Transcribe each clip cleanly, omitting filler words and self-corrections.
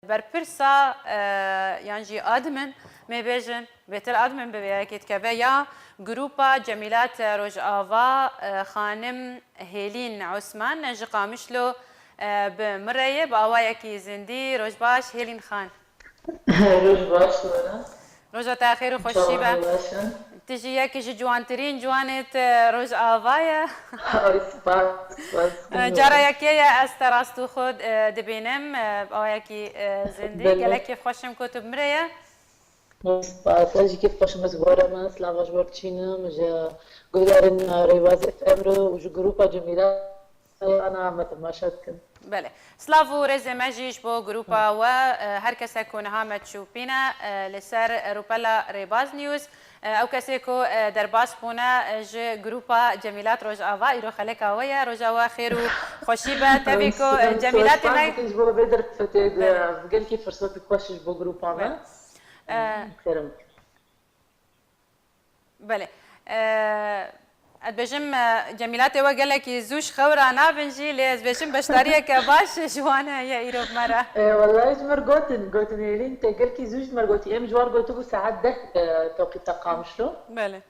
برپرسا یانجی آدمن میبیجن بهتر آدمن ببیاکید که بیا گروپا جمیلات رجعاوا خانم هیلین عثمان نج قامشلو بمرية بأوايا كي زندي روج باش هيلين خان روج باش ولا روجا تاخير وخشي با تجي ياكي جوانترين جوانت روج آوايا جارا ياكي يا استراستو خود دبينم بأوايا كي زندي قالك كيف خوشم كتب مرية تاجي كيف خوشم زبورة ما سلاواش بورتشينا مجا قدرن ريواز اف امرو وجو جروبا جميلة أنا متماشات كنت بله سلافو رزه مجیش با گروپا و هر کسی که نها متشوفینا لسر روپلا ریباز نیوز او کسی که در باس بونه ج گروپا جمیلات رجعاوا ایرو خلک آویا رجعاوا خیر و خوشی به تبی که جمیلات ما كنت جبوا بدر فتيد قال كيف فرصتك خوش بو جروبا ما خيرم بله بجم جميلات وقال لك زوج خورة نافنجي ليز بجم بشتريه كباش جوانا يا إيرو مرة والله جمر قوتن يلين تقول كي زوج مرقوتي ام جوار قلت بو ساعات ده توقيت تقام شلو بله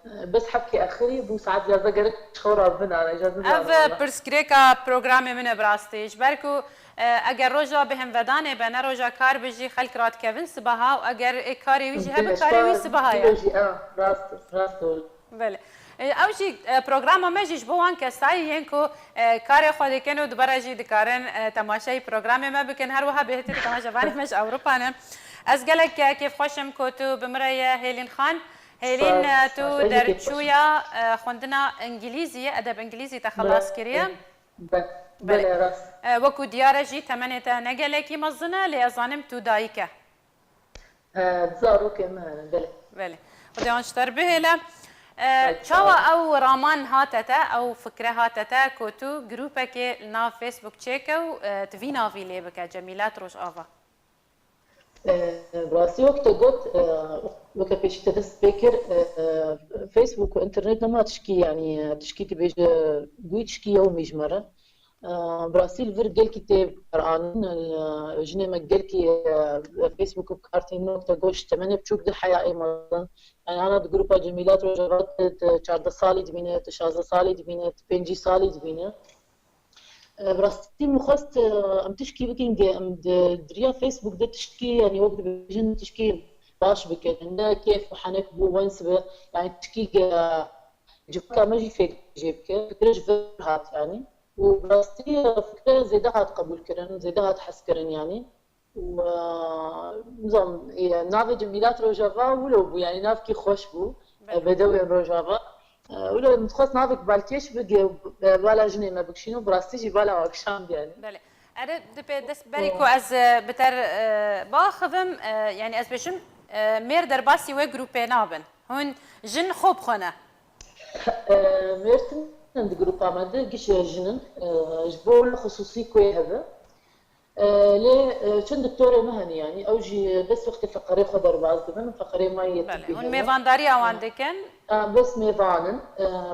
بس حبكي اخري بو ساعات جازا قالك خورة ربنا انا اجازه اف برسكريكا بروجرامي من براستيج بركو اگر روجا بهم ودانه بنا روجا کار بجی خلق رات کevin سبها و اگر کاری ویجی هم کاری وی سبها یا راست بله او شي بروجرام ما جيش بوان كساي ينكو كاري خودي كانوا دبرجي دكارن تماشاي بروجرام ما بكن هر وها بهتي تماشا فاني مش اوروبا انا اسقلك كيف خوشم كوتو بمرية هيلين خان هيلين تو درتشويا خوندنا انجليزي ادب انجليزي تخلص كريا بله راست وكو ديارجي تمنيتا نقلكي مزنا لازانم تو دايكه زارو كمان بله ودي انشتر بهلا چاوا او رامان هاتتا او فكره هاتتا كوتو جروبك نا فيسبوك تشيكو تفينا في ليبك جميلات رجعاوا براسي وقت قلت وقت بيش تسبيكر فيسبوك وانترنت ما تشكي يعني تشكي تبيج قوي تشكي يومي جمرة براسي الفر قال كتاب قرآن جنة ما قال كي فيسبوك وكارتين وقت قوش تمنى بشوك دي حياة ايضا يعني أنا جروبا جميلات رجعات 14 سالي دبينات 16 سالي دبينات 5 سالي دبينات براسي مخست ام تشكي بكينج ام دريا فيسبوك ده تشكي يعني وقت بيجن تشكي باش بكين انه كيف حنك بو وينس يعني تشكي جبكا ماجي في جيبك فكرة فرهات يعني وبراسي فكرة زيدها قبول كرن زيدها تحس كرن يعني ونظام نافي جميلات روجافا ولو يعني ناف كي خوش بو بدوي روجافا ولو متخصص نافك بالكيش بقي بالا جني ما بكشينو براستي جي بالا واكشام يعني بله أنا دس بريكو از بتر باخذم يعني از بشم مير در باسي و جروبي نابن هون جن خوب خونه ميرتن عند جروبا ماده قش جنن جبول خصوصي كوي هذا ليه شن دكتورة مهني يعني أوجي بس وقت فقري خضر بعض من فقري ما يتبي هون ميفان داري أو عندكن بس ميفانن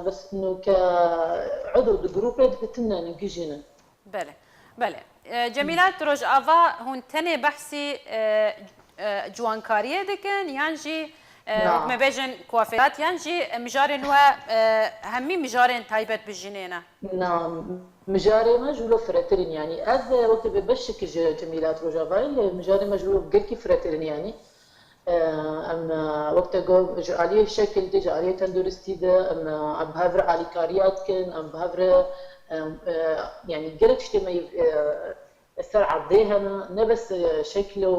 بس إنه كعضو الجروب بتنا نجيجنا بله جميلات رجعاوا هون تاني بحثي جوانكارية دكن يانجي ما بيجن كوافيرات يانجي مجارن و همي مجارن تايبت بالجنينة نعم مجاري ما جولو فراترين يعني هذا وقت ببشك جميلات رجعاوا مجاري ما جولو بقلكي فراترين يعني أما وقت جو عليه شكل دي عليه تندرستي ده أما أم بهافر على كاريات كن أم بهافر يعني قلت شتى السر عضيها نبس شكله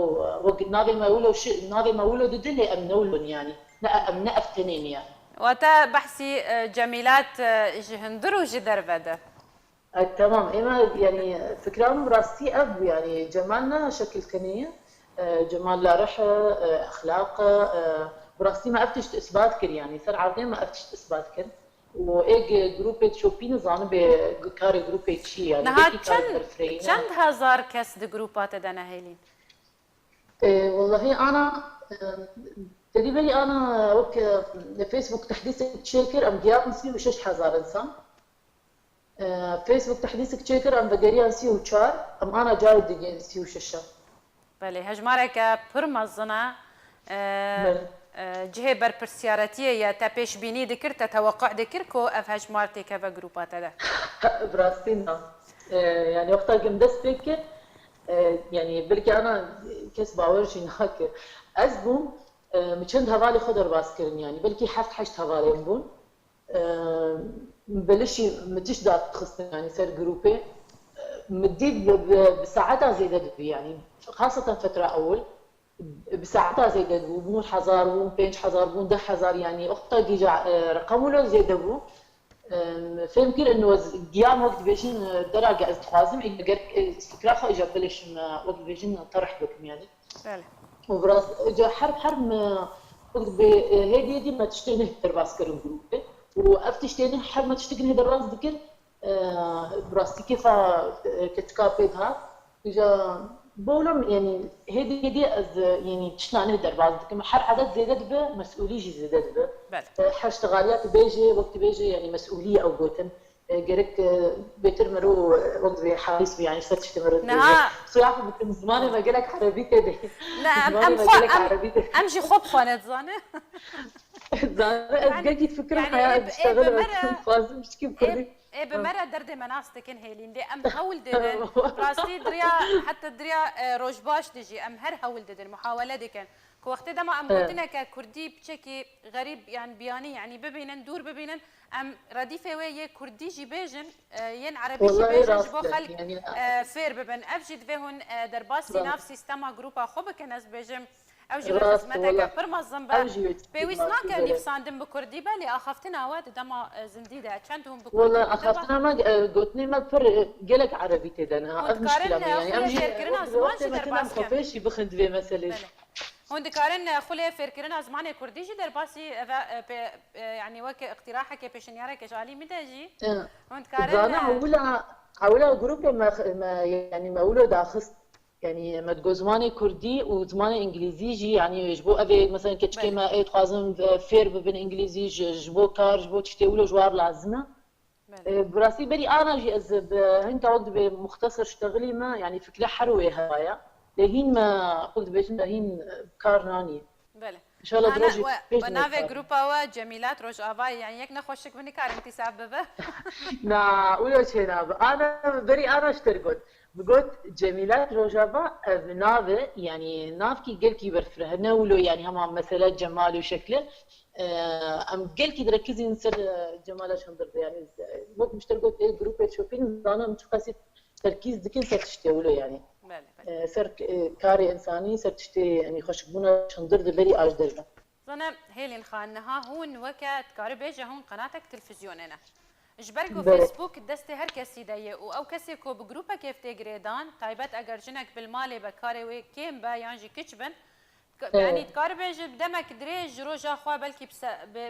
وقت ناقي ما يقولوا ناقي ما يقولوا دلي أم نولن يعني لا أم نأفتنين يعني وتا بحسي جميلات جهندرو جدر بده تمام إما يعني فكرة راسي أب يعني جمالنا شكل كنية جمال لا رح اخلاق براسي ما افتش اثبات كر يعني صار عارفين ما افتش اثبات كر وايج جروب شوبين زان بكاري جروب شي يعني كم هزار كاس دي جروبات دنا هيلين والله انا تقريبا انا وقت فيسبوك تحديث تشيكر ام جاب نسي وشش هزار انسان فيسبوك تحديث تشيكر ام بقريا نسي وشار ام انا جاود دي نسي وششه بله هجمارك پرمزنا جهه برپرسیارتیه یا تا پیش بینی دکر تا توقع دکر کو اف هجمارتی که و گروپات ده براستينا يعني وقتها قم دست فكر يعني بلكي انا كس باورجي هناك ازبون مشند هوالي خضر باسكرن يعني بلكي حفت حشت هوالي بون بلشي متش دات تخصني يعني صار جروبي مديت بساعتها زيدت بي يعني خاصة فترة أول بساعتها زيدت بو بون حزار بون بينش حزار بون 10,000 يعني أختها جيجا رقمه له زيدت بو فيمكن إنه قيام وقت بيجين درجة استخازم إجا استكراخه إجا بلش وقت بيجين طرح بكم يعني وبراس إجا حرب ما وقت هيدي ما تشتغل ترباس كرم جروبي وأفتشتني حرب ما تشتغل هدراس ذكر براستي كيف كتكابيدها إجا بولم يعني هيدي از يعني تشنا نهدر بعض كما حر عدد زيادة بمسؤولية زيادة حر اشتغاليات بيجي وقت بيجي يعني مسؤولية أو قوتن جرك بيترمرو وقت بحاليس يعني ستش تمرد نها صياحة بكم زمان ما قالك عربيته ده لا أمشي خب خانة زانة زانة أزجاجي تفكر حياة تشتغل فازم مش كيف كردي بمرة درد مناستكن هيلين دي أم هول ددن راستي دريا حتى دريا روجباش دجي أم هر هول ددن محاولة دكن كو وقت دما أم قلتنا ككردي بشكي غريب يعني بياني يعني ببينن دور ببينن أم رديفة ويا كردي جي بيجن ين عربي جي بيجن جبو خلق فير ببن أفجد فيهن درباسي نفس سيستما جروبا خوب كناس بيجن او جي خدمتك برمزن با بيويسنا كان يفساندم بكردي بالي اخفتنا واد دما زنديده عندهم بكردي والله اخفتنا ما قلتني ما بفر قالك عربي تدنا مشكله يعني امجي كرنا زمان شي درباس خفيش بخند في مثلا هون دكارن خلي فكرنا زمان كردي جي درباسي يعني وك اقتراحك بيشنيارك جالي مداجي هون دكارن انا اولا جروب ما يعني ما اولو داخست يعني ما تقول زماني كردي وزماني انجليزي جي يعني يجبو ابي مثلا كتشكي ما اي تخازم فير بين انجليزي جبو كار جبو تشتي ولا جوار لازمه براسي بري انا جي از هنكا وقت بمختصر اشتغلي ما يعني فكره حروه هوايا لهين ما قلت بيش لهين كار ناني بله ان شاء الله دروجي بنافي جروبا وجميلات روج افاي يعني يك نخوشك مني كار انت سببه نا ولا شيء انا بري انا اشتركت بقول جميلات روجافا نافه يعني نافكي قلكي برفره نولو يعني هما مثلا جمال وشكله ام قلكي تركزي نسر جماله شندر يعني وقت مشتركت اي جروب شوبينج انا متقاسي تركيز دكين سر تشتولو يعني سر كاري انساني سر تشتي يعني خشبونه شندر دبري اجدر زنا هيلين خانها هون وكات كاربيجا هون قناتك تلفزيوننا جبركو فيسبوك دستي هر كسي دايه او كسي كو بجروبا كيف تجريدان تايبت اگر جنك بالمالي بكاري وي كيم با يانجي كچبن يعني تكاربيج بدمك دريج روجا خوا بلكي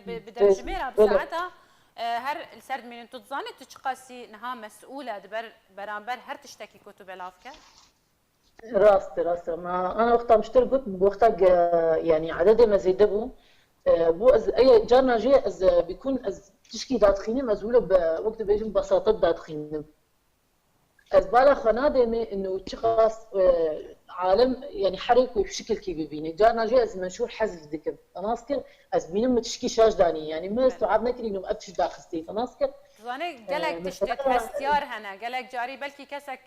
بدرجميرا بساعتها هر السرد من تتزاني تشقاسي نها مسؤوله دبر برامبر هر تشتكي كتب لافكه راست ما انا وقتها مشتركت وقتها يعني عدد ما زيدبو بو اي جارنا جي از بيكون از تشكي دادخيني مزولة بوقت بيجي ببساطة دادخيني از بالا خنادمي انه شخص عالم يعني حركي بشكل كي بيبيني جارنا جي از منشور حزب ذكر تناسكر از بينم متشكي شاش داني يعني ما استوعب نكري انه مقبتش داخستي تناسكر زاني قالك تشتت هستيار هنا قالك جاري بلكي كسك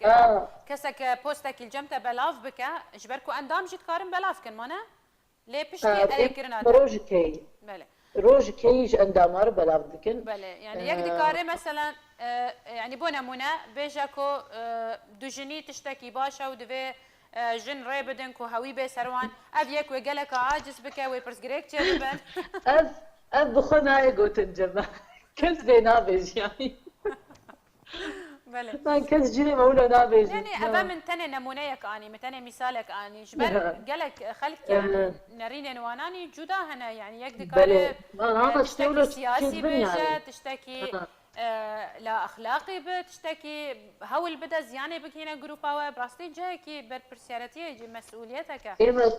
كسك بوستك الجمته بلاف بك جبركو اندام جيت كارم بلاف كن مانا ليه بشتي اي كرنات روجكي بله روج كيج اندامار بلاف دكن بله يعني يك دكاري مثلا يعني بونا منا بيجاكو دوجني تشتكي باشا ودفي جن ريبدن كو هوي بي سروان اف يك وقالك عاجز بك وي برسغريك تشربن اف بخنا يقوتن جماعه كنت زي نابج يعني بله ما كنت جيني مولا نابج يعني ابا من تاني نمونيك اني من تاني مثالك اني جبر قالك خلك يعني نرين نواناني جدا هنا يعني يك دكاري تشتكي سياسي بيجا تشتكي لا اخلاقي بتشتكي هول بدا زيانه بكينا جروبا براستي جاكي برسيارتي جي مسؤوليتك ايما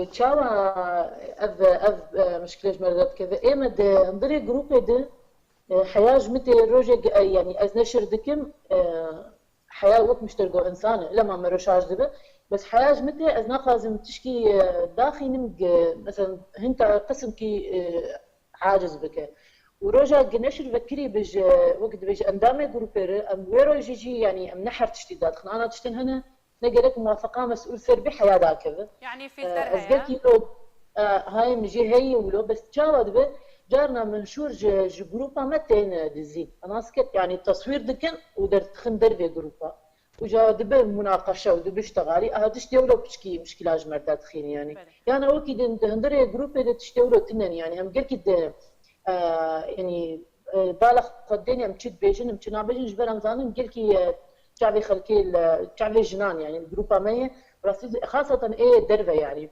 تشاوا اف مشكله جمرات كذا ايما ندري جروب ده حياة متى روجك يعني از نشر دكم حياة وقت مشتركوا انسان لما مروشاج دبه بس حياج متى از ناخذ تشكي داخل نمج مثلا هنك قسم كي عاجز بك وروجا جنشر فكري بج وقت بج اندامي جروبير ام ويرو يجي يعني ام نحر تشتي داد انا تشتن هنا نقلك موافقه مسؤول سربي حياه داكذا يعني فلتر ازقل هيا كيلو هاي مجي هي ولو بس تشاود به جارنا منشور جروبا متين دزي انا سكت يعني التصوير دكن ودرت خندر في جروبا وجا دبه مناقشه ودبه اشتغالي تشتغلوا بشكي مشكله جمرتات خين يعني بله يعني اوكي هندري جروب ده تشتغلوا تنن يعني هم قلت كده يعني بالغ قدين ام تشد بيجن ام تشنا بيجن جبر امزان قال كي شعبي خلكي شعبي جنان يعني الجروب مية خاصه ايه دربه يعني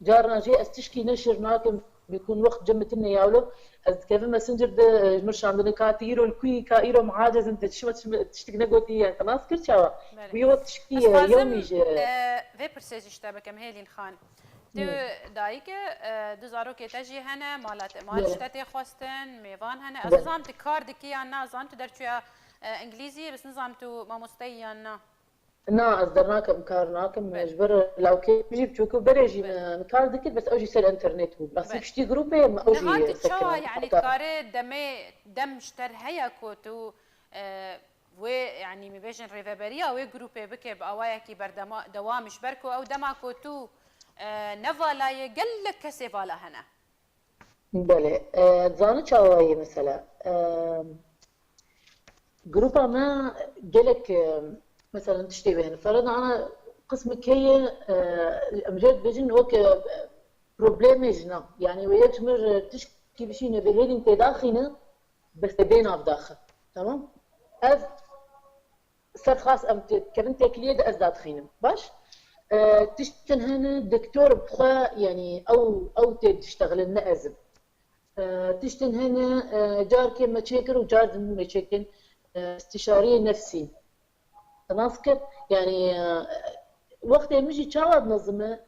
جارنا جي استشكي نشر ناكم بيكون وقت جمتنا ياولو از كيف ماسنجر ده مش عندنا كاتيرو الكوي كايرو معاجز انت شو تشتكي نقولتي انت ناس كل شوا بله ويو تشكي بس يومي فازم في برسيج اشتبك مهيلين خان تو دايك دو زاروكي تجي هنا مالت شتاتي خواستن ميفان هنا از نظام تكار دكي انا زان تو درتشيا انجليزي بس نظام تو ما مستيانا نا أصدرناكم كارناكم بل جبر لو كي بجيب تشوكو بريجي بل مكار دكت بس أوجي سال إنترنت هو بس بل بشتي جروبي ما نهات أوجي تشوا سكران يعني حتى تكاري دم شتر هيا كوتو و يعني مبيجن ريفابريا و جروبي بكي بأوايا كي بردما دوامش بركو او دما كوتو نفالا يقل لك كسي فالا هنا بله زانو شواي مثلا جروبا ما جلك مثلا تشتي بهن فرضا أنا قسمك هي أمجد بيجن وك بروبليم جنا يعني وياك مر تشكي بشينا بهيل انت داخلنا بس بينا بداخل تمام از سر خاص ام كرن تكليد از داخلنا باش تشتن هنا دكتور بخوا يعني او تشتغل لنا ازم تشتن هنا جار كي مشاكل وجار مشاكل استشاري نفسي تناسكت يعني وقت مجي تشاور نظمه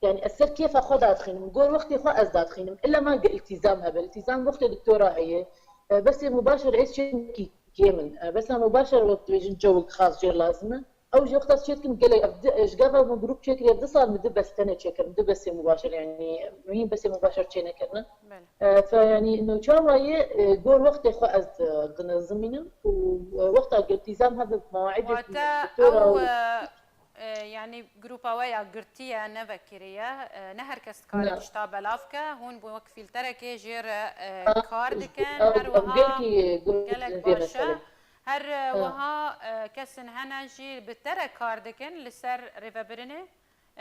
يعني أسر كيف أخذ أدخينم نقول وقتي خو أزداد أدخينم إلا ما التزامها بالالتزام وقت الدكتورة هي بس مباشر عيش شيء كيمن بس مباشر وقت بيجي جو خاص جير لازمه أو جي وقت شيء كم قال أبدأ إيش قبل من جروب شكل يبدأ صار مدب بس تنا شكل مدب بس مباشر يعني مين بس مباشر شيء كنا فيعني إنه شاوية قول وقتي خو أزداد نظمينم ووقت الالتزام هذا بمواعيد واتا او الدكتورة يعني جروبا ويا قرتيا نفكريا نهر كست كارد شتا بلافكا هون بوك فلتركي جير كاردكن هر وها قالك باشا هر وها كسن هنا جي بترى كاردكن لسر ريفابريني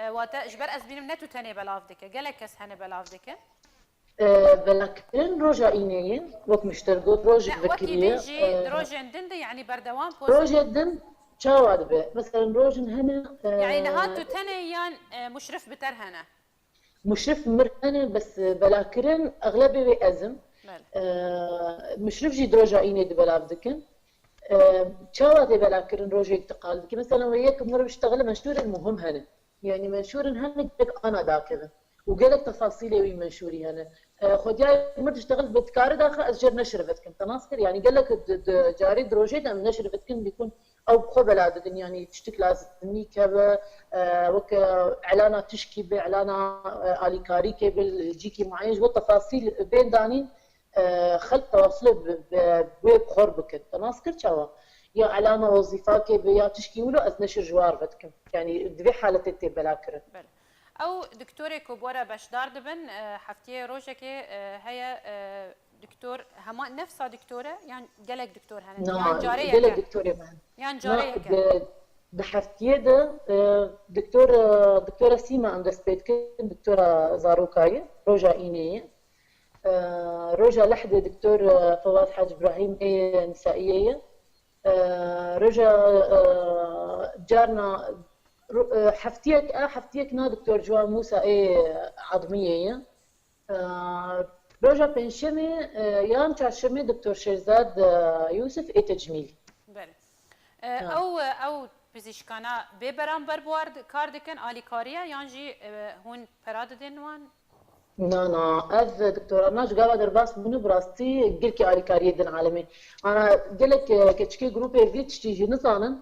واتا جبر ازبينم نتو تاني بلافدك قالك كس هنا بلافدك بلكن روجا إينيين وقت مشترقوت روجا لا وكي ذكرية بيجي روجن دندي يعني بردوام روجا دن شاواد به مثلا روجن هنا يعني نهاتو تنيان مشرف بتر هنا مشرف مرهنة بس بلاكرن أغلبية بأزم مشرف جي دروجا إيني دي بلافدكن شاواد بلاكرن روجا يتقال مثلا وياك مرة بشتغل منشور المهم هنا يعني منشور هنا أنا داكذا وقالك تفاصيلي وين منشوري هنا خدياي مرت اشتغلت بتكار داخل أسجر نشرفتكم تناصر يعني قال لك جاري دروجيت أم نشرفتكم بيكون أو بخبل عدد يعني تشتك لازمني كذا وك إعلانات تشكي بإعلانات آلي كاري كبل جيكي معين والتفاصيل بين دانين خلط تواصل بويب خربك تناصر شوا يا إعلان وظيفة يا تشكي ولو أز نشر جوار بدكم يعني دبي حالة تبلاكرة او دكتوري كوبورا بشدار دبن حفتيه روجكي هي دكتور هما نفسها دكتوره يعني قالك دكتور هنا يعني جاريه قالك دكتوره معنا يعني جاريه بحفتيه ده دكتوره سيما اندسبيتكن دكتوره زاروكايه روجا اينيه روجا لحده دكتور فواز حاج ابراهيم ايه نسائيه رجا جارنا حفتيك دكتور جوان موسى ايه عظميه رجا بنشمي يان تشمي دكتور شيرزاد يوسف ايه تجميل بله او بزيشكانا ببرام بربوارد كاردكن آلي كاريا يانجي هون براد دينوان نا از دكتور ناش قاعد درباس منو براستي قلك آلي كاريا دين عالمي انا قلك كتشكي جروب فيت تيجي نصانا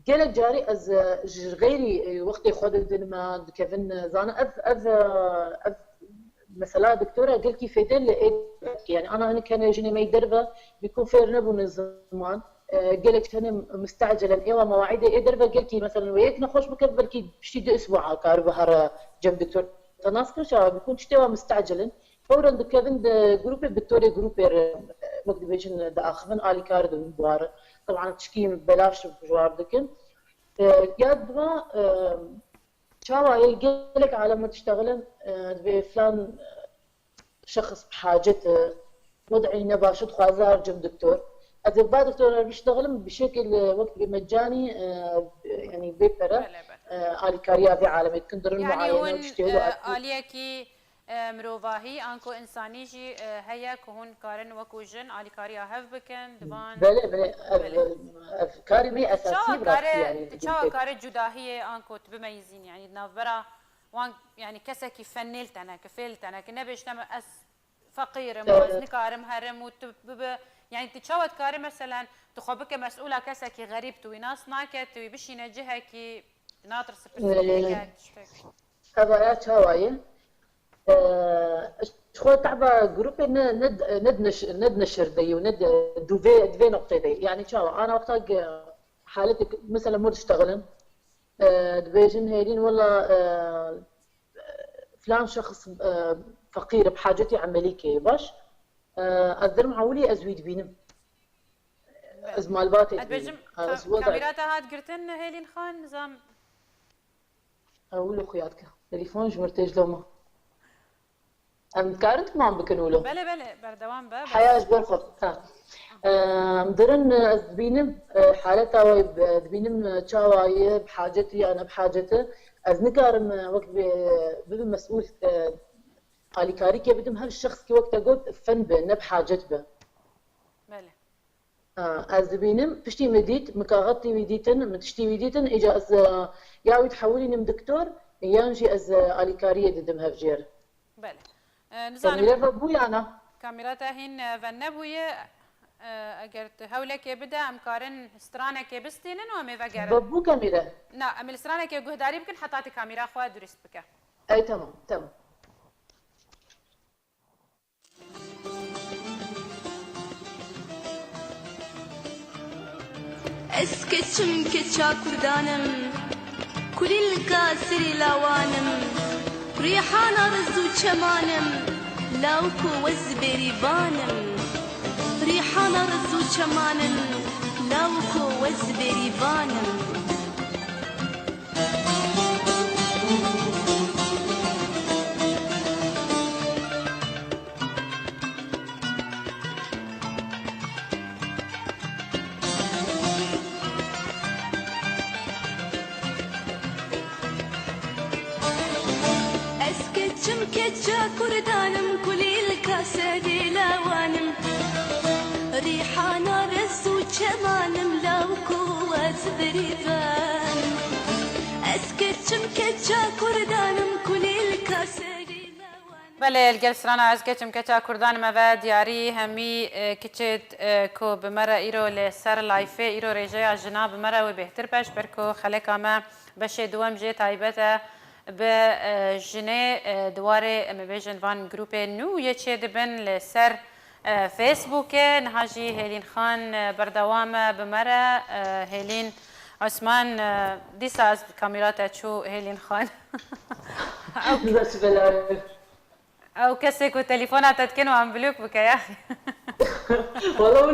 قالك جاري از غيري وقت ياخذ الدنما كيفن زانا اف مثلا دكتوره قال كيف يدل يعني انا كان يجيني ما يدربه بيكون في رنب الزمان قالك انا مستعجلا ايوا مواعيدي يدربه قال كي مثلا وياك نخش بك بلكي بشتي اسبوع كار بهر جنب دكتور تناسكر شا بيكون تشتوا مستعجلا فورا كيفن جروب دكتور جروب وقت بيجن دا اخذن الي كارد بوار طبعا تشكيم بلاش بجوار دكن قد ما شاوا يقلك على ما تشتغلن بفلان شخص بحاجة وضعي نباشط خوازار جنب دكتور إذا بعد دكتور بيشتغل بشكل وقت بمجاني يعني بيبرة آلي كاريا في عالمي كندر المعاينة وتشتغلوا آلية كي مروفاهي أنكو إنساني جي هيا كهون كارن وكوجن آلي كاريا هف بكن دبان بله كاري مي أساسي براسي يعني شو كاري جداهية أنكو تبميزين يعني نافبرا وان يعني كسكي فنلت أنا كفلت أنا كنا بيشتم أس فقير موزن كارم هرم وتب يعني تشاوت كاري مثلا تخبك مسؤولة كسكي غريب توي ناس ناكت توي بشي نجهة كي ناطر سبرتيكات هذا يا شوايه شو تعبا جروب ند نشر دي وند دوفي نقطة دي يعني شو أنا وقتها حالتك مثلا مو تشتغلن دبيجن هيدين والله فلان شخص فقير بحاجتي عمليكي باش أقدر معولي أزويد بينم أزمالباتي أدبيجم كاميرات هاد قرتن هيلين خان نظام أقول خياتك تليفون جمرتج لوما كارنت ما عم بكنولو بلا بردوام با حياة برخط مدرن دبينم حالتها دبينم تشاواي بحاجتي انا بحاجته از نكارم وقت مسؤول قالي كاري كي بدم هذا الشخص كي وقت قلت فن به بحاجت به بلا از دبينم بشتي مديت مكاغطي مديتن متشتي مديتن اجا از ياوي تحولي نم دكتور يانجي از قالي كاري ددم هفجير بلا نزانم بوي انا كاميرات هين فنبويه اگر هولك بدا امكارن استرانك بستينن وامي فقر ببو كاميرا لا ام استرانك جهداري يمكن حطاتي كاميرا خوا درست بك اي تمام اسكتشم كتشا كردانم كل الكاسري لاوانم ريحان رزو شمانم لاوكو وزبري بانم ريحان رزو شمانم لاوكو وزبري بانم كتشا كردانم كلي الكاسدي لاوانم ريحانا رسو شمانم لاوكو وزبريبان اسكتشم كتشا كردانم كلي الكاسدي لاوانم بله الجلسرانا اسكتشم كتشا كردانم افا دياري همي كتشت كو بمرة ايرو لسر لايفه ايرو رجايا جناب مرة وبهتر باش بركو خلقا ما بشه دوام جي تايبته به جنه دواره مبیجن وان گروپ نو یچه دبن لسر فیسبوک نهاجی هیلین خان بردوام بمره هیلین عثمان دیسا از کامیرات چو هیلین خان او کسی کو تليفونات تتكن وعم بلوك بك يا اخي والله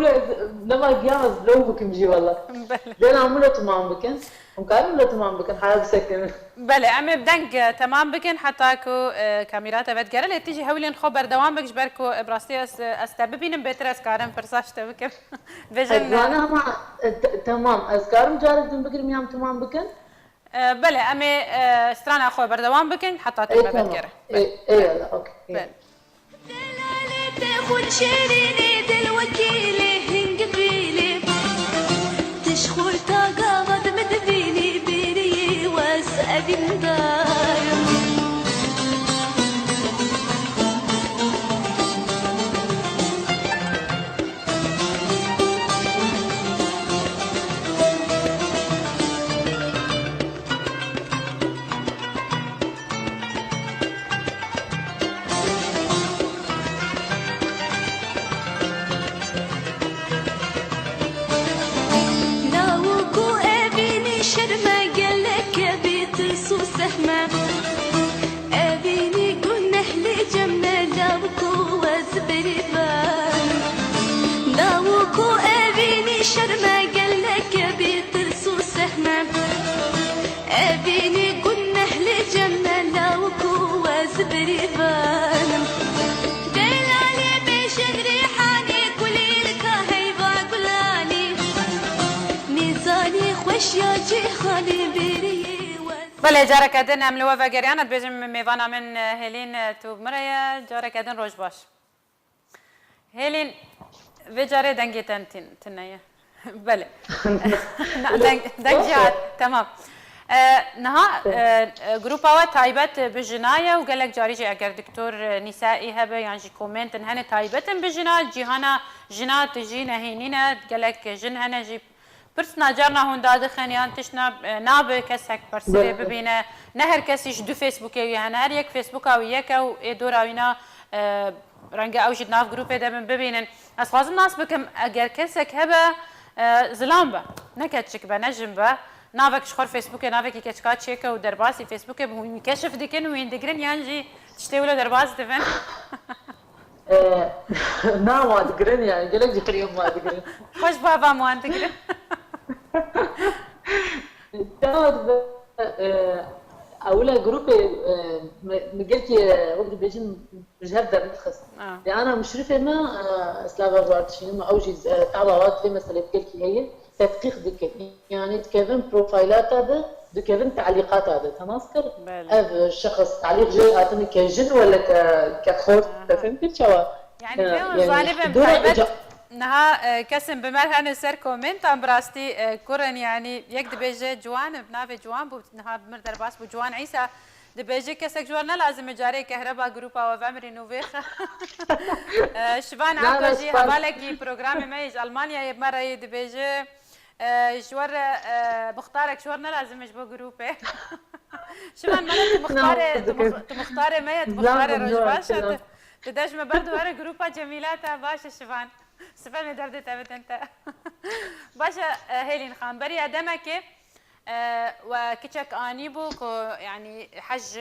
لما قيامز بلوك بك مجي والله لين عملوا تمام بكن وكانوا تمام بكن حال سكن بله عمي بدنك تمام بكن حتاكو كاميرات بتقرا اللي تيجي هولين خبر دوام بكش بركو براستي استببين بترس كارم فرساش تبكن فيجن انا ما تمام اذكارم جارد بكر ميام تمام بكن بله امي استرانا اخو بردوام بكن حتى تبقى بتقرا اي اوكي تاخذ شيريني دلوكيلي هنقبيلي تشخل تاقاض مدبيني بيني واسأل دايم سهمة أبيني قلنا أهل جمنا لاوكو وزبريبان لاوكو أبيني شرمة قال لك بيترسو سهمة أبيني قلنا أهل جمنا لاوكو وزبريبان دلالي بشهري حاني كلي لك هيبا قلاني ميزاني خوش يا جيخاني بيري بله جارك ادن ام لو وگریان بجم میوانا من هلین تو مریا جارك ادن روش باش هلین و جاره دنگی تنية بله دنگ جهات تمام نها جروبا تايبت بجناية وقالك جاريجي اگر دكتور نسائي هبه يعني جي كومنت هن تايبت بجنا جيهانا جنا تجي نهينينا قالك جن هنا جي برسنا جارنا هون داد خنيان تشنا ناب كسك برسلي ببينا نهر كسيش دو فيسبوك ويا نهر يك فيسبوك او يك او دورا وينا رنگا اوجد ناف جروب ده من ببينن اس لازم ناس بكم اگر كسك هبه زلام با نكتشك با نجم با نافك شخور فيسبوك نافك كتشكات تشيكا ودرباسي فيسبوك بهم يكشف ديكن وين دقرن يانجي تشتولو درباس دفن نا ما دقرن يعني قالك دقرن يوم ما دقرن خوش بابا مو انت دقرن داود اولا جروب مقلتي وقت بيجن جهر در متخص انا مشرفه ما سلافا بارتشين ما اوجي تعبوات لي مساله قلتي هي تدقيق ديك يعني تكفن بروفايلات هذا دكفن تعليقات هذا تناسكر هذا الشخص تعليق جاي اعطني كجن ولا كخوت فهمت شو يعني غالبا نها كسم بمرهن سر كومنت ام براستي كورن يعني يك دبيجي جوان بنافي جوان بو نها بمر درباس بو جوان عيسى دبيجي كسك جوان لازم جاري كهرباء جروبا وفامري نوفيخ شبان عقوجي هبالكي بروجرام ميج المانيا يمره دبيجي شور مختارك شورنا لازم مش بو جروبه شبان مالك مختاره ميت مختاره رجباشه تداش ما برضو هر جروبا جميلاتها باشا شبان سفهم درد تبت انت باشا هيلين خان بري دمك وكتشك اني بو يعني حج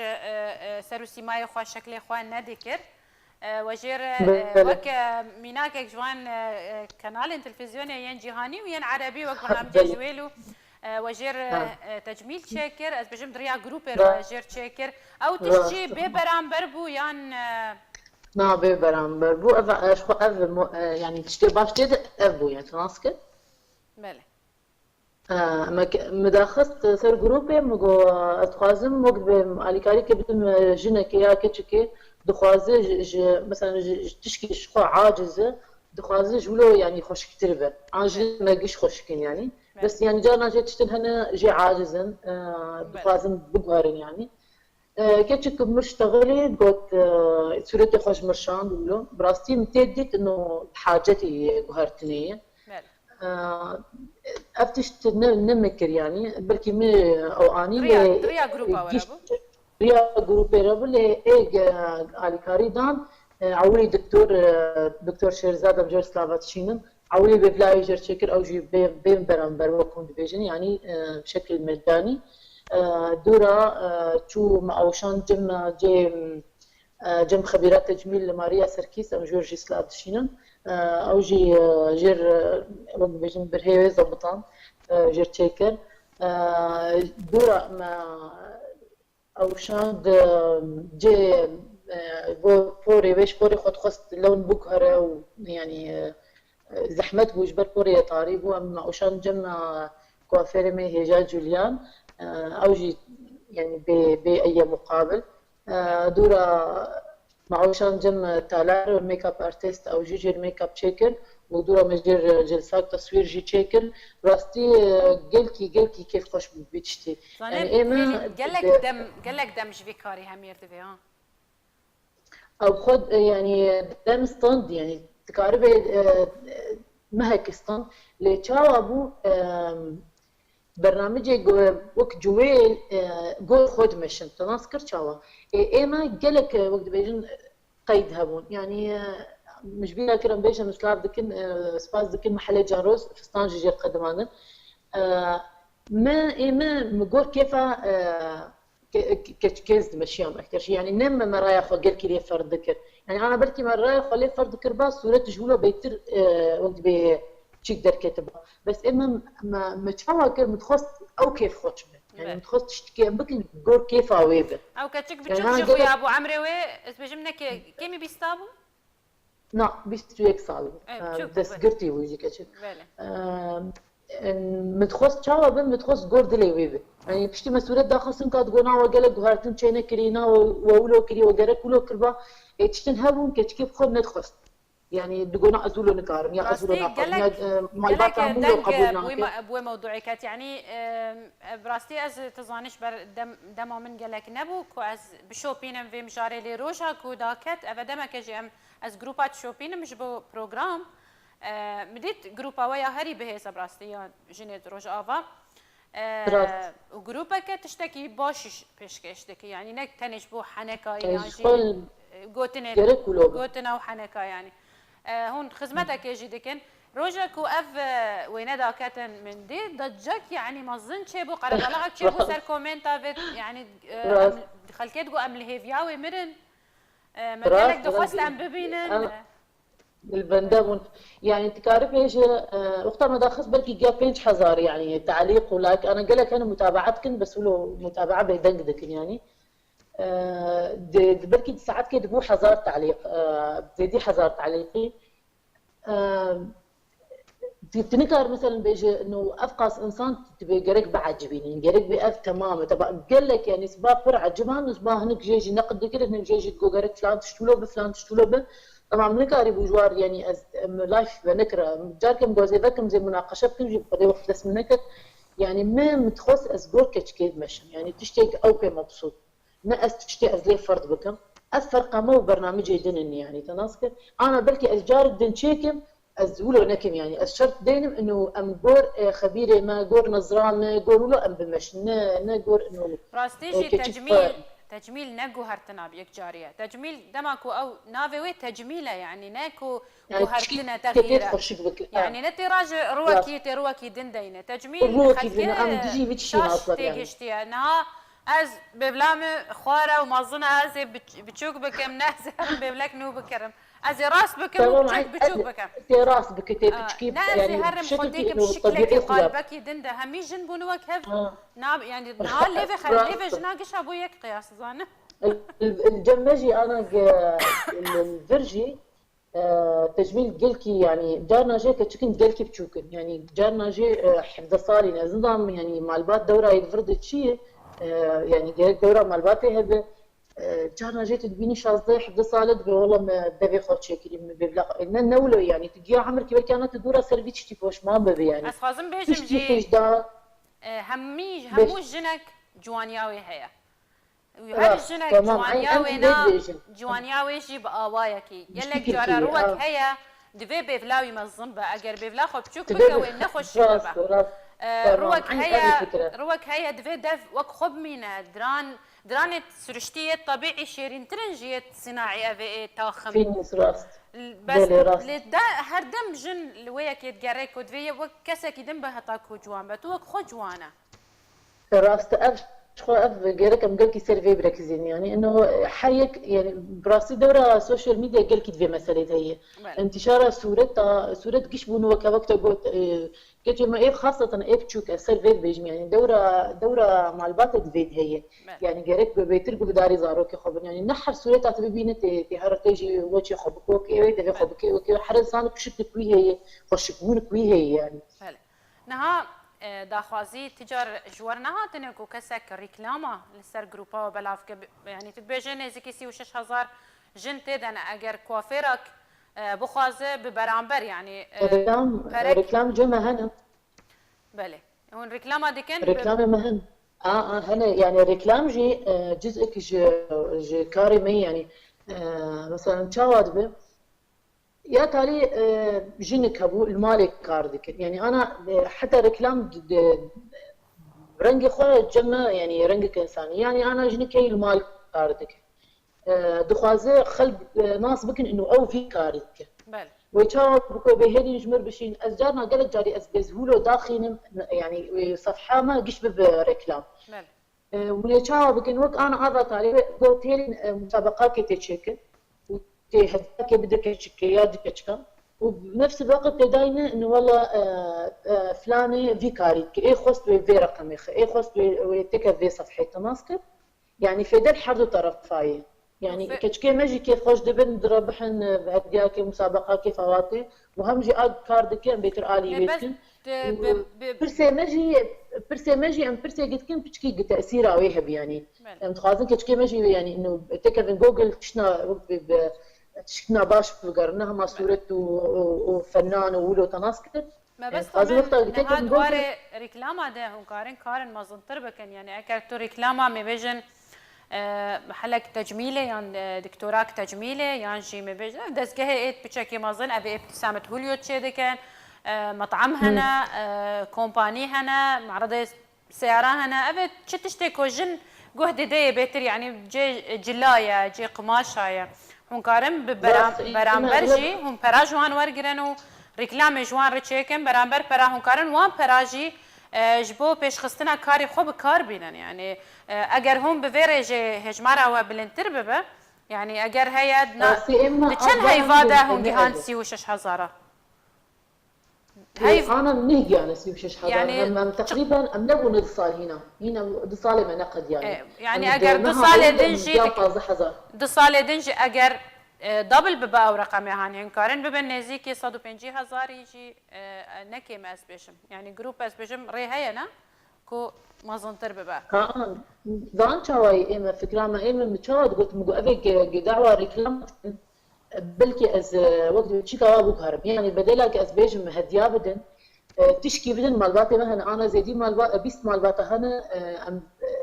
سروسي ماي خو شكل اخوان نذكر وجير وك ميناك جوان قناه تلفزيوني ين جهاني وين عربي وك برنامج جويلو وجير تجميل شاكر از بجم دريا جروبر وجير شاكر او تشجي ببرامبر بو يان نا ببرامبر بو اشخو يعني تشتي باش تد ابو يعني تناسك بله مداخست سر جروبي مگو اتخازم مقد باليكاري كبتم جنك يا كتشكي دخوازه مثلا تشكي شخو عاجزه دخوازه جولو يعني خوش كتير عاجز ما جيش خوشكين يعني بس يعني جانا جيت تشتن هنا جي عاجزن دخوازم بقهرن يعني كتشك مشتغلي قلت صورتي خوش مرشان بقولوا براستي متديت انه حاجتي قهرتنيه افتشت نمكر يعني بلكي مي او اني ريا جروبا ولا ريا جروبا ربل علي كاريدان عولي دكتور شيرزاد بجر سلافاتشينم عولي ببلاي جر شكر او جي بين برامبر وكون ديفيجن يعني بشكل مجاني دورا شو معوشان جم خبيرات تجميل ماريا سركيس ام جورجي سلافاتشينم او جي جير وقت بيجن برهيوي زبطان جير تشيكر دورا ما او شان جي بوري ويش بوري خد خست لون بكره يعني زحمت بوجبر بوري طاري بو اما او شان جمع كوافير مي هجاج جوليان او جي يعني باي مقابل دورا معوشان جم تالار ميك اب ارتست او جيجر ميك اب تشيكر ودورا مجدر جلسات تصوير جي تشيكر راستي قلكي كيف خوش بيتشتي يعني اما قالك دم جفيكاري همير تبي ها او خد يعني دم ستاند يعني تقاربي مهك ستاند لتشاو ابو برنامج وقت جويل جو خود مشن تناسكر تشاوا اما قالك وقت بيجن قيد هبون يعني مش بينا كرم بيجن مسلاف دكن سباس دكن محل جاروس فستان جيجر قدمانه ما مقول كيف كيز مشيهم اكثر شيء يعني نما مرايا خو قال كي فرد ذكر يعني انا بركي مرايا خو لي فرد ذكر باس صوره جوله بيتر وقت بي تشيك در كتبه بس اما ما تشوها كر متخص او كيف خوش يعني متخص تشتكي بكل جور كيف اويبه او كتشك بتشوف جو يا ابو عمرو اسبجمنا كيمي بيستابو لا بيستو يك صال بس قرتي ويجي كتشك متخص تشاوا بن متخص جور دلي ويبه يعني بشتي مسؤولية داخل سن كات قونا وقالك وهارتن تشينا كرينا وولو كري وقالك ولو كربا تشتن هبون كتشكيب خود ندخص يعني دقونا أزولو نكارم يا أزولو نقارم يا مالبات عمولو قبولنا بوي موضوعي كات يعني براستي أز تزانش بر دما من قالك نبو كو أز بشوبينم في مشاري لي روشا كو داكت أفدما كجي أم أز جروبات شوبينم مش بو بروجرام مديت جروبا ويا هري بهيسا براستي جنيت روج آفا وجروبك تشتكي باش بيشكشتكي يعني نك تنش بو حنكا يعني جوتنا وحنكا يعني هون خدمتك يجي دكن روجك وأف ويندا كاتن من دي ضجك يعني ما ظنش بو قرب لها بو سر كومنتا فيت يعني خلكت جو ام الهيفياوي مرن ما قالك دخلت ام ببينن البندون يعني تكارب ايش وقت ما داخل بركي جاب بينش حزار يعني تعليق ولايك انا قال لك انا متابعتكن بس ولو متابعه بيدقدكن يعني بركي ساعات كده بو حزار تعليق بدي حزار تعليقي تنكر مثلا بيجي انه افقص انسان تبي قريك بعجبيني قريك بأف تماما تبع قال لك يعني سباب فرع عجبان سباب هنك جيجي نقد كده هنك جيجي تقول قريك فلان تشتولو بفلان تشتولو به طبعا منكاري بوجوار يعني لايف بنكره جاركم جوزي ذاكم زي مناقشه بكم جيب قضيه وقت بس منك يعني ما متخص اسجور كتشكيد مشن يعني تشتي او بي مبسوط ما تشتي ازلي فرد بكم افرق مو برنامج يدنني يعني تناسك انا بلكي اشجار الدن شيكم ازولو نكم يعني الشرط دينم انه ام جور خبيره ما جور نظران ما جور له ام بمشن نا جور انه راستيجي تجميل ناكو هرتنا بيك جاريه تجميل دماكو او نافي تجميله يعني ناكو هرتنا تغيير يعني نتي راجع روكي دندينه تجميل خلكي يعني از ببلام خواره ومازنا از بتشوك بكم ناس ببلك نو بكرم از راس بكم بتشوك بكم راس بكتي بتشكيب يعني هرم خديك بشكلك قلبك دنده همي جنبون وكهف ناب يعني نهار ليفي جناقش ابو يك قياس زانه الجمجي انا الفرجي تجميل قلكي يعني جارنا جي كتشكن قلكي بتشوكن يعني جارنا جي حفظ صاري نظام يعني مالبات دوره يفرض شيء يعني دورة مالباتي هذا جارنا جيت تبيني شازدة حفظ صالد والله ما دبي خد شكلي ببلغ إن نولو يعني تجي عمر كبير كانت تدورة سربيتش تفوش ما ببي يعني أسخازم بيجم جي هموش جنك جوانياوي هيا وهذا الجنك جوانياوي جي بقواياكي يلك جارة روك هيا دبي بفلاوي مزنبة أجر بفلا خد تشوك بك وين نخش بقى روك هيا دفي دف وك خب مينا درانت سرشتية طبيعي شيرين ترنجية صناعي أفي تاخم فينيس راست بس لدا هردم جن لويك يتجريك ودفي وك كسك يدم بهتاكو جوان بتوك خو جوانا راست أف شخو أف جريك أم قلكي سيرفي بركزين يعني إنه حيك يعني براسي دورة سوشيال ميديا قلكي دفي مسألة هي انتشار صورة قش بونو وكوقت قلت كتير ما إيه خاصة إيه بتشوك سيرفي بيجم يعني دورة مع البات دفيد هي يعني جريك بيتربو بداري زاروكي خبر يعني نحر صورة تبينه تهرتيجي وجه خبك وكي تبي خبك وكي حرصانك شكل كوي هي خشكون كوي هي يعني نها داخوازي تجار جوارنها تنكو كسك ريكلاما لسر جروبا وبلاف يعني تتبيجن زكيسي وشش هزار جن تدن اگر كوافيرك بخوازه ببرامبر يعني ريكلام جو مهنه بله هون ريكلاما دي كان ريكلام مهن هنا يعني ريكلام جي جزء جي كارمي يعني مثلا تشاواد به يا تالي جنك هبو المالك كاردك يعني انا حتى ريكلام رنجي خويا جمع يعني رنجك انساني يعني انا جنك هي المالك كاردك دخوازه خلب ناس بكن انه او في كاردك بل ويتشاور بكو بهدي نجمر بشين ازجارنا قالت جاري ازبزهولو داخين يعني صفحه ما قش بريكلام بل ولی چاوا بکن وقت آن آذات علی قلت هیل مسابقات که تشکل و تهدف که بده کشک یاد کشکم وبنفس الوقت تداينا انه والله فلانه في كاري اي خص في رقم اي خص ويتك في صفحه تماسك يعني في دل حرد طرفاي يعني كشكي ماجي كيف خوش دبن دربحن بهديا كي مسابقه كيف فواتي وهم جي اد كارد كي بيتر الي بيتكن برسي ماجي ام برسي قلت كن بتشكي تاثير او يهب يعني متخازن كشكي ماجي يعني انه تكفن جوجل شنا تشكنا باش بقرنها ما صورت وفنان وولو تناسكت ما بس كمان دواره ريكلاما ده هم كارن ما زنطر بكن يعني اكر تو ريكلاما مبيجن محلك تجميله يعني دكتوراك تجميله يعني شي مبيجن دزكه ايت بتشكي ما زن ابي ابتسامه هوليو تشي كان مطعم هنا كومباني هنا معرض سياره هنا ابي تشتي كوجن جهد دي بيتر يعني جي جلايه جي قماشايه هم كارم برامبرجي هم براجوان ورگرن و رکلام جوان رچیکن برامبر پرا هم کارن وان پراجی جبو پیش خستنا کاری خوب کار بینن يعني اگر هم بفيرج هجمارا و بلنتر ببه يعني اگر هيا دچن هيفاده هم جهان 36,000 هاي انا نهجي انا 36,000 يعني تقريبا املو نصال هنا دصالي ما نقد يعني اگر دصالي دنجي اگر دبل ببا رقمي هاني انكارن ببن نزيكي 150,000 يجي نكيم اس بيشم يعني جروب اس بيشم ري هينا كو ما زنتر ببا زان شاوي اما فكره ما اما متشاد قلت مقو افيك دعوه ريكلام بلكي از وقت تشيكا ابو كهرب يعني بدلك از بيجم هديا بدن تشكي بدن مالباتي مثلا انا زيدي مالبات بيست مالبات هنا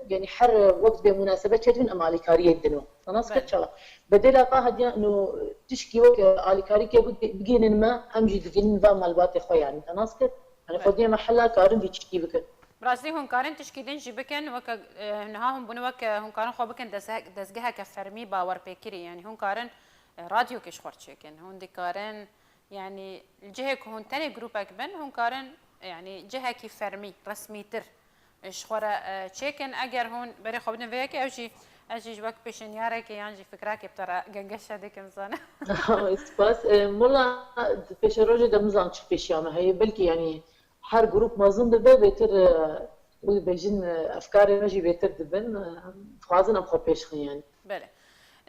يعني حر وقت بمناسبه شدن امالي كاريه دنو ناس كتشا بدل قا هديا انه تشكي وقت الي كاري كي بجين ما امجي دجين با مالباتي خو يعني ناس كت انا خدي محلها كارن في تشكي بك براسي هم كارن تشكي دنجي بكن وك نهاهم بنوك هم كارن خو بكن دزجها كفرمي باور بيكري يعني هم كارن راديو كش خورتشيكن هون دي كارن يعني الجهه هون تاني جروب اكبن هون كارن يعني جهه كي فرمي رسمي تر شخورا تشيكن اگر هون بري خبنا فيك او شي اجي جواك بيشن يارك يعني فكراك بترى جنجشه ديك مزانه بس مولا بيش روجي دمزان تشبيش يعني هي بلكي يعني هر جروب ما زند بيتر وبيجن افكاري ماجي بيتر دبن خوازن ام خبيش يعني بله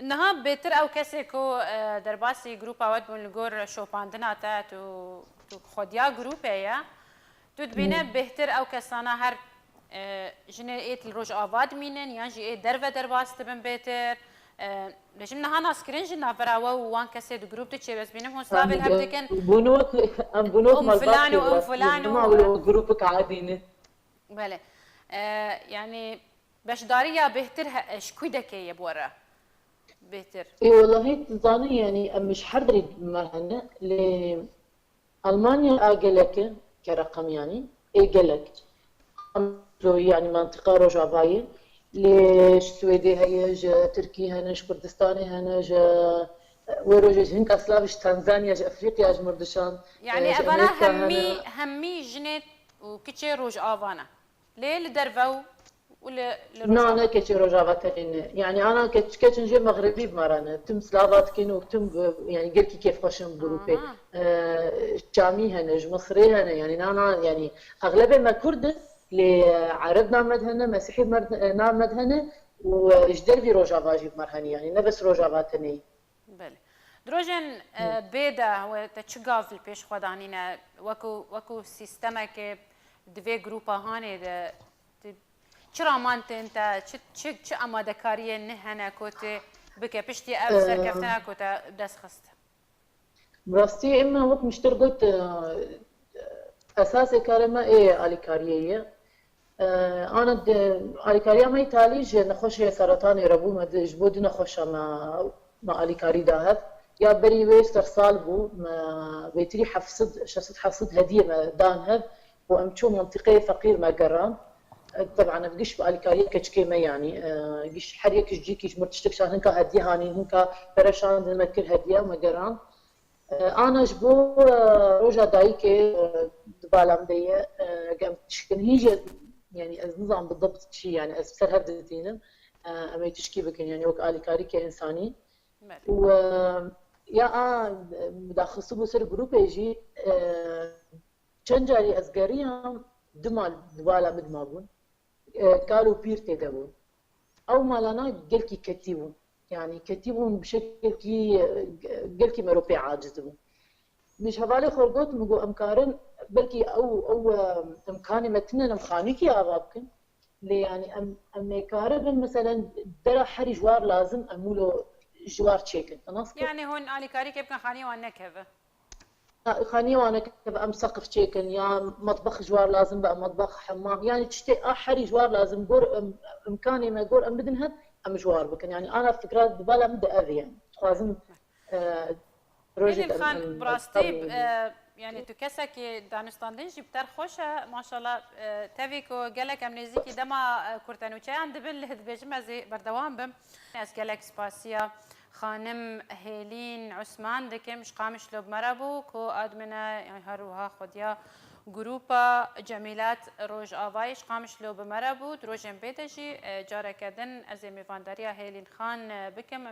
انها بيتر او كسيكو درباسي جروب اوت بنلقور شوباندنا تا تو خديا جروب يا تدبينا بهتر او كسانا هر جنيت الروج آباد مينن يعني جي درفة درباس تبن بيتر لجمنا هانا سكرينج نافراوا وان كسيد جروب تشي بس بينهم سلابل هبتكن بنوك ام فلان وام فلان ما جروبك عادينه بله يعني باش داريا بهتر شكويدك يا بورا بهتر اي والله تظني يعني مش حضري مرهنا لألمانيا اجلك كرقم يعني اجلك يعني منطقة رجعباية ليش سويدي هيج تركي هنج كردستاني هنج وروجج هنك اسلافش تنزانيا افريقيا مردشان يعني ابانا همي جنت وكيتشي روج افانا ليه لدرفو ولا انا كيتشي روج افاتين يعني انا كيتشنجي مغربي بمرانا تم سلافات كينو تم يعني قلكي كيف خشم جروبي شامي هنج مصري هنا يعني انا يعني اغلبيه ما كرد لعرب نامد هنا مسيحي نامد هنا وجدر في روجافا جيب مرهني يعني نبس روجافا تني بله دروجن بيدا هو تشغاف البيش خدانينا وكو سيستمك دوی گروپا هانه ده چرا مانت انت چه آماده کاری نه هنه کوته بکه پشتی او سرکفتنه کوته دست خست براستی اما وقت مشتر قلت اساس كارما ايه اليكاريه انا اليكاريه ما يتاليج نخش سرطان ربو ما جبود نخش ما اليكاري داهت يا بري ويستر صالبو ما بيتري حفصد شخص حفصد هديه ما دانهب وامشو منطقه فقير ما قران طبعا بقش باليكاريه كشكيمه يعني قش حريك جيكيش مرتشتك هنكا هديه هاني هنكا برشان نمكر هديه ما قران انا جبو روجا دايكي دبالام ديه قام تشكن هيجي يعني از نظام بالضبط شيء يعني از بسر هفدتينم اما تشكي بكن يعني وك آلي كاري كإنساني و يا داخل صبو سر جروب يجي چنجاري از قريم دمال دوالا مدمابون قالوا بير تدبون او مالانا قلكي كتيبون يعني كتيبون بشكل كي قلكي مروبي عاجزبون مش هبالي خرقوت مقو امكارن بلكي او امكاني متنن امخانيكي ابابكن لي يعني اميكارن مثلا درا حري جوار لازم امولو جوار تشيكن يعني هون آلي كاري كيف كان خاني وانا كيف خانية وانا كيف ام سقف تشيكن يا مطبخ جوار لازم بقى مطبخ حمام يعني تشتي حري جوار لازم قور امكاني ما قور ام بدنها ام جوار بكن يعني انا فكرات ببالا مدة اذي يعني لازم هلی الخان براستی يعني تو کسی که دانستاندنجی بتر خوشه ماشاءالله تابی که گلک امنیزی که دما کرتنوچه اند بل هد بجم از بردوام بم از گلک سپاسیا خانم هیلین عثمان دکمش قامش لب مربو کو آدمنا يعني هروها خودیا گروپا جمیلات روج آوایش قامش لب مربو دروجم بیتشی جاره کردن از میوانداریا هیلین خان بکم